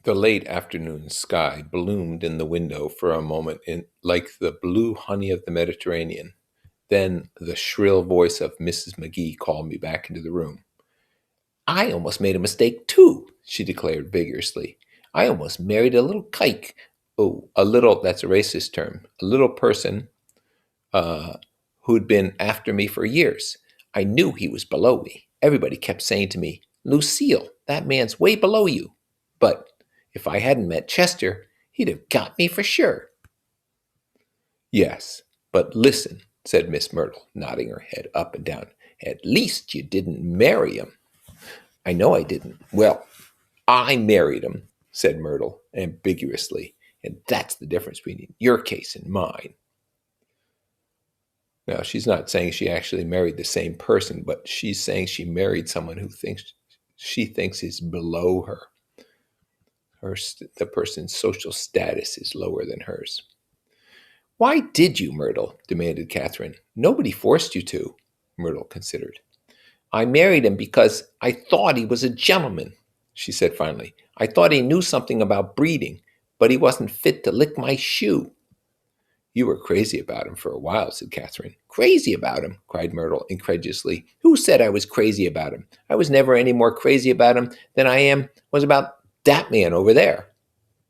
The late afternoon sky bloomed in the window for a moment like the blue honey of the Mediterranean. Then the shrill voice of Mrs. McGee called me back into the room. I almost made a mistake too, she declared vigorously. I almost married a little kike. Oh, a little, that's a racist term. A little person uh, who'd been after me for years. I knew he was below me. Everybody kept saying to me, Lucille, that man's way below you. But if I hadn't met Chester, he'd have got me for sure. Yes, but listen, said Miss Myrtle, nodding her head up and down. At least you didn't marry him. I know I didn't. Well, I married him, said Myrtle ambiguously, and that's the difference between your case and mine. Now, she's not saying she actually married the same person, but she's saying she married someone who she thinks is below her. The person's social status is lower than hers. Why did you, Myrtle? Demanded Catherine. Nobody forced you to, Myrtle considered. I married him because I thought he was a gentleman, she said finally. I thought he knew something about breeding, but he wasn't fit to lick my shoe. You were crazy about him for a while, said Catherine. Crazy about him, cried Myrtle incredulously. Who said I was crazy about him? I was never any more crazy about him than was about that man over there.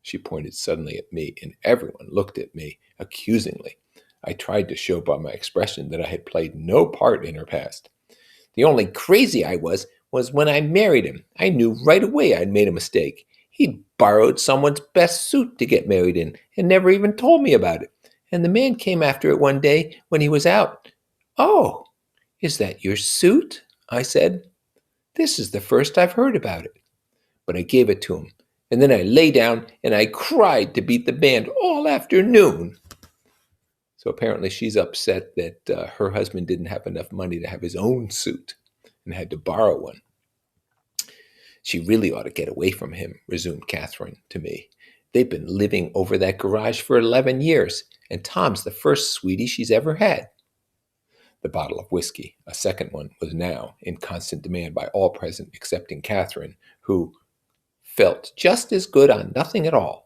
She pointed suddenly at me, and everyone looked at me accusingly. I tried to show by my expression that I had played no part in her past. The only crazy I was when I married him. I knew right away I'd made a mistake. He'd borrowed someone's best suit to get married in and never even told me about it. And the man came after it one day when he was out. Oh, is that your suit? I said. This is the first I've heard about it. But I gave it to him, and then I lay down and I cried to beat the band all afternoon. So apparently she's upset that her husband didn't have enough money to have his own suit and had to borrow one. She really ought to get away from him, resumed Catherine to me. They've been living over that garage for 11 years, and Tom's the first sweetie she's ever had. The bottle of whiskey, a second one, was now in constant demand by all present excepting Catherine, who felt just as good on nothing at all.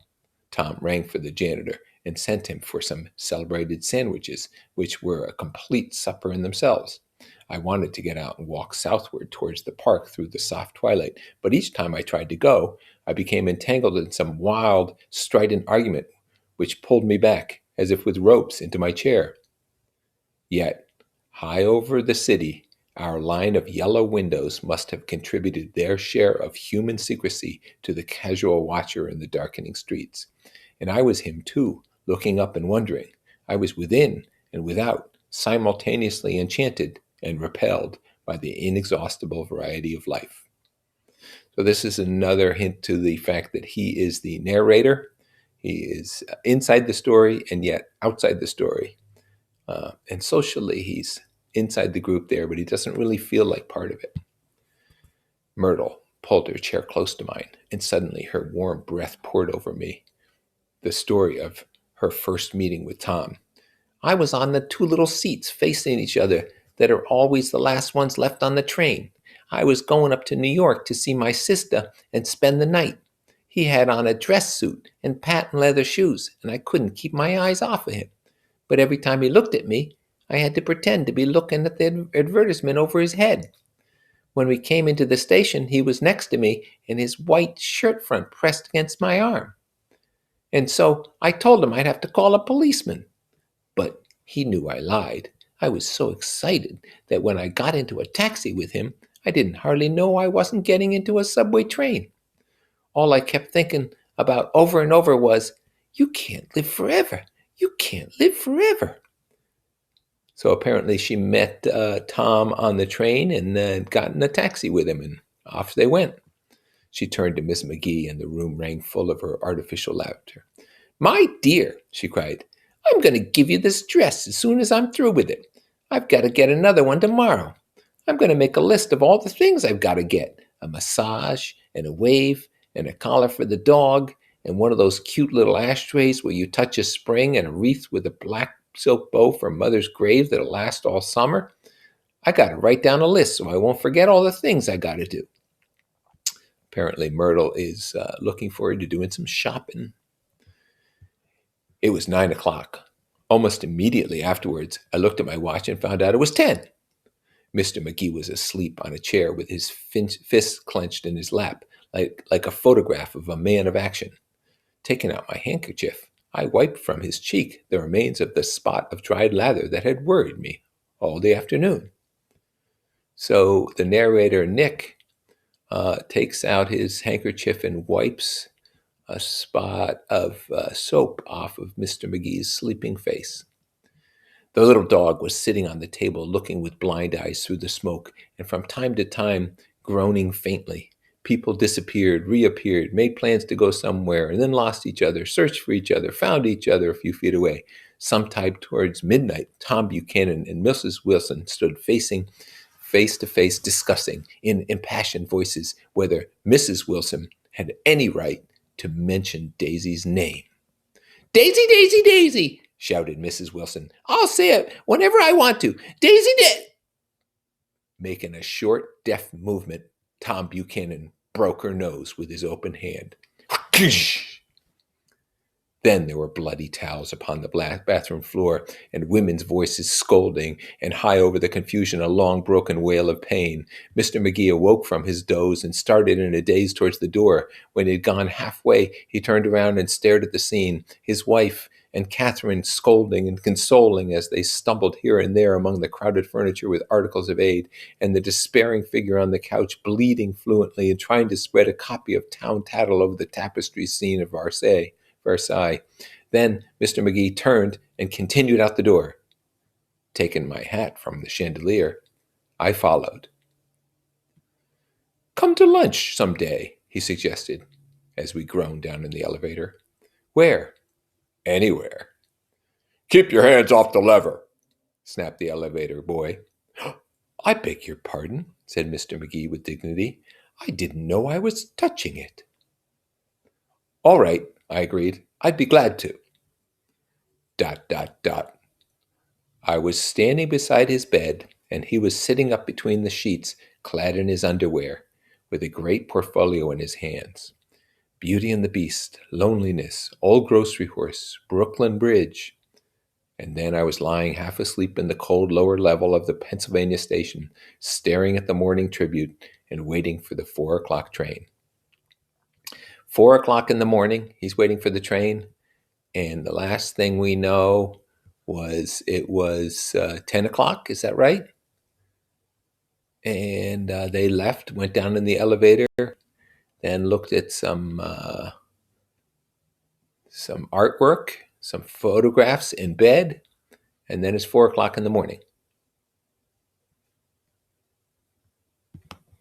Tom rang for the janitor and sent him for some celebrated sandwiches, which were a complete supper in themselves. I wanted to get out and walk southward towards the park through the soft twilight, but each time I tried to go, I became entangled in some wild, strident argument which pulled me back, as if with ropes, into my chair. Yet, high over the city, our line of yellow windows must have contributed their share of human secrecy to the casual watcher in the darkening streets. And I was him too, looking up and wondering. I was within and without, simultaneously enchanted and repelled by the inexhaustible variety of life. So this is another hint to the fact that he is the narrator. He is inside the story and yet outside the story. And socially, he's inside the group there, but he doesn't really feel like part of it. Myrtle pulled her chair close to mine, and suddenly her warm breath poured over me. The story of her first meeting with Tom. I was on the two little seats facing each other that are always the last ones left on the train. I was going up to New York to see my sister and spend the night. He had on a dress suit and patent leather shoes, and I couldn't keep my eyes off of him. But every time he looked at me, I had to pretend to be looking at the advertisement over his head. When we came into the station, he was next to me and his white shirt front pressed against my arm. And so I told him I'd have to call a policeman. But he knew I lied. I was so excited that when I got into a taxi with him, I didn't hardly know I wasn't getting into a subway train. All I kept thinking about over and over was, you can't live forever. You can't live forever. So apparently she met Tom on the train and got in a taxi with him, and off they went. She turned to Miss McGee, and the room rang full of her artificial laughter. My dear, she cried, I'm going to give you this dress as soon as I'm through with it. I've got to get another one tomorrow. I'm going to make a list of all the things I've got to get. A massage, and a wave, and a collar for the dog, and one of those cute little ashtrays where you touch a spring, and a wreath with a black silk bow for Mother's grave that'll last all summer. I got to write down a list so I won't forget all the things I got to do. Apparently, Myrtle is looking forward to doing some shopping. It was 9 o'clock. Almost immediately afterwards, I looked at my watch and found out it was 10. Mr. McGee was asleep on a chair with his fists clenched in his lap, like a photograph of a man of action. Taking out my handkerchief, I wiped from his cheek the remains of the spot of dried lather that had worried me all the afternoon. So the narrator, Nick, takes out his handkerchief and wipes a spot of soap off of Mr. McGee's sleeping face. The little dog was sitting on the table looking with blind eyes through the smoke, and from time to time groaning faintly. People disappeared, reappeared, made plans to go somewhere, and then lost each other, searched for each other, found each other a few feet away. Sometime towards midnight, Tom Buchanan and Mrs. Wilson stood face to face, discussing in impassioned voices whether Mrs. Wilson had any right to mention Daisy's name. "Daisy, Daisy, Daisy!" shouted Mrs. Wilson. "I'll say it whenever I want to. Daisy did!" Making a short, deft movement, Tom Buchanan broke her nose with his open hand. Then there were bloody towels upon the bathroom floor, and women's voices scolding, and high over the confusion a long broken wail of pain. Mr. McGee awoke from his doze and started in a daze towards the door. When he had gone halfway, he turned around and stared at the scene. His wife and Catherine scolding and consoling as they stumbled here and there among the crowded furniture with articles of aid, and the despairing figure on the couch bleeding fluently and trying to spread a copy of Town Tattle over the tapestry scene of Versailles. Then Mr. McGee turned and continued out the door. Taking my hat from the chandelier, I followed. "Come to lunch some day," he suggested, as we groaned down in the elevator. "Where?" "Anywhere." "Keep your hands off the lever," snapped the elevator boy. "I beg your pardon," said Mr. McGee with dignity. "I didn't know I was touching it." "All right," I agreed. "I'd be glad to." ... I was standing beside his bed, and he was sitting up between the sheets, clad in his underwear, with a great portfolio in his hands. Beauty and the Beast, Loneliness, Old Grocery Horse, Brooklyn Bridge. And then I was lying half asleep in the cold lower level of the Pennsylvania station, staring at the morning Tribute and waiting for the 4 o'clock train. 4 o'clock in the morning, he's waiting for the train, and the last thing we know was it was 10 o'clock, is that right? And they left, went down in the elevator, then looked at some artwork, some photographs in bed, and then it's 4 o'clock in the morning.